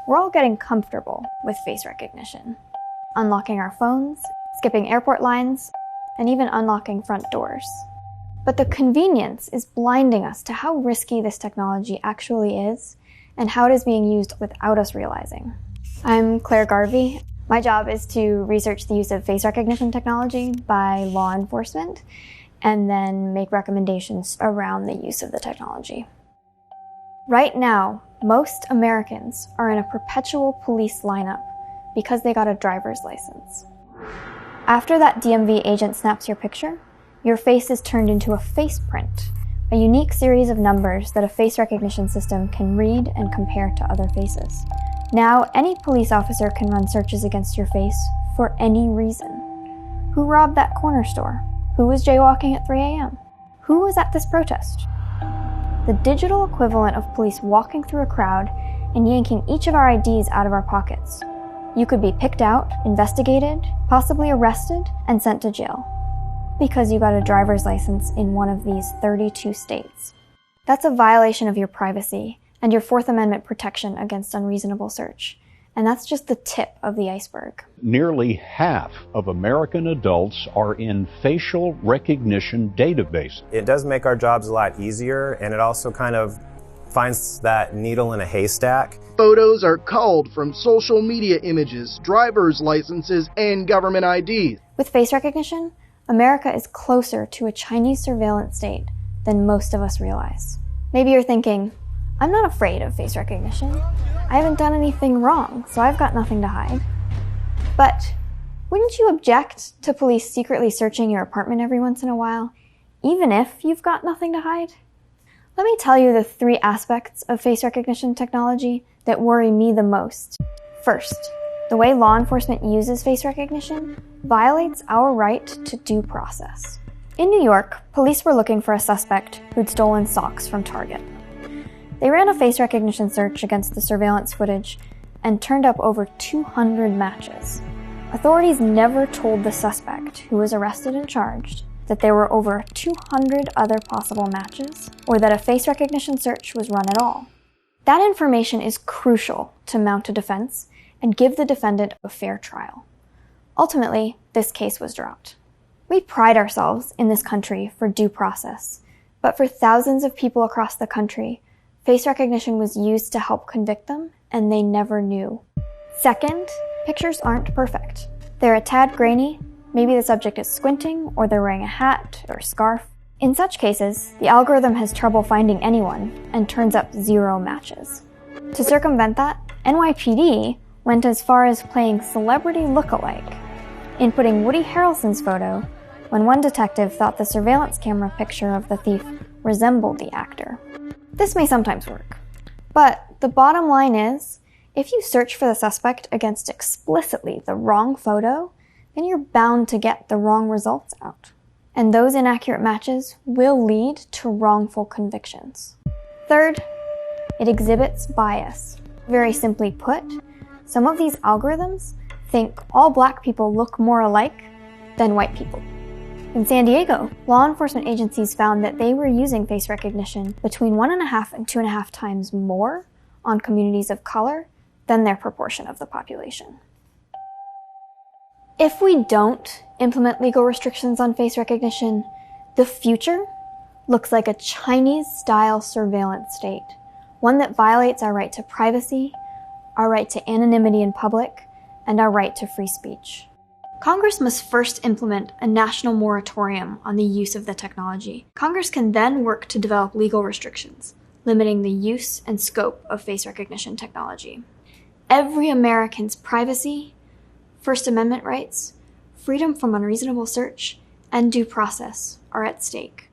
We're all getting comfortable with face recognition. Unlocking our phones, skipping airport lines, and even unlocking front doors. But the convenience is blinding us to how risky this technology actually is and how it is being used without us realizing. I'm Clare Garvie. My job is to research the use of face recognition technology by law enforcement and then make recommendations around the use of the technology. Right now, most Americans are in a perpetual police lineup because they got a driver's license. After that DMV agent snaps your picture, your face is turned into a face print, a unique series of numbers that a face recognition system can read and compare to other faces. Now, any police officer can run searches against your face for any reason. Who robbed that corner store? Who was jaywalking at 3 a.m.? Who was at this protest? The digital equivalent of police walking through a crowd and yanking each of our IDs out of our pockets. You could be picked out, investigated, possibly arrested, and sent to jail because you got a driver's license in one of these 32 states. That's a violation of your privacy and your Fourth Amendment protection against unreasonable search. And that's just the tip of the iceberg. Nearly half of American adults are in facial recognition databases. It does make our jobs a lot easier, and it also kind of finds that needle in a haystack. Photos are culled from social media images, driver's licenses, and government IDs. With face recognition, America is closer to a Chinese surveillance state than most of us realize. Maybe you're thinking, I'm not afraid of face recognition. I haven't done anything wrong, so I've got nothing to hide. But wouldn't you object to police secretly searching your apartment every once in a while, even if you've got nothing to hide? Let me tell you the 3 aspects of face recognition technology that worry me the most. First, the way law enforcement uses face recognition violates our right to due process. In New York, police were looking for a suspect who'd stolen socks from Target. They ran a face recognition search against the surveillance footage and turned up over 200 matches. Authorities never told the suspect, who was arrested and charged, that there were over 200 other possible matches, or that a face recognition search was run at all. That information is crucial to mount a defense and give the defendant a fair trial. Ultimately, this case was dropped. We pride ourselves in this country for due process, but for thousands of people across the country, face recognition was used to help convict them, and they never knew. Second, pictures aren't perfect. They're a tad grainy. Maybe the subject is squinting, or they're wearing a hat or scarf. In such cases, the algorithm has trouble finding anyone and turns up 0 matches. To circumvent that, NYPD went as far as playing celebrity look-alike, inputting Woody Harrelson's photo when one detective thought the surveillance camera picture of the thief resembled the actor. This may sometimes work, but the bottom line is, if you search for the suspect against explicitly the wrong photo, then you're bound to get the wrong results out. And those inaccurate matches will lead to wrongful convictions. Third, it exhibits bias. Very simply put, some of these algorithms think all Black people look more alike than white people. In San Diego, law enforcement agencies found that they were using face recognition between 1.5 and 2.5 times more on communities of color than their proportion of the population. If we don't implement legal restrictions on face recognition, the future looks like a Chinese-style surveillance state, one that violates our right to privacy, our right to anonymity in public, and our right to free speech. Congress must first implement a national moratorium on the use of the technology. Congress can then work to develop legal restrictions, limiting the use and scope of face recognition technology. Every American's privacy, First Amendment rights, freedom from unreasonable search, and due process are at stake.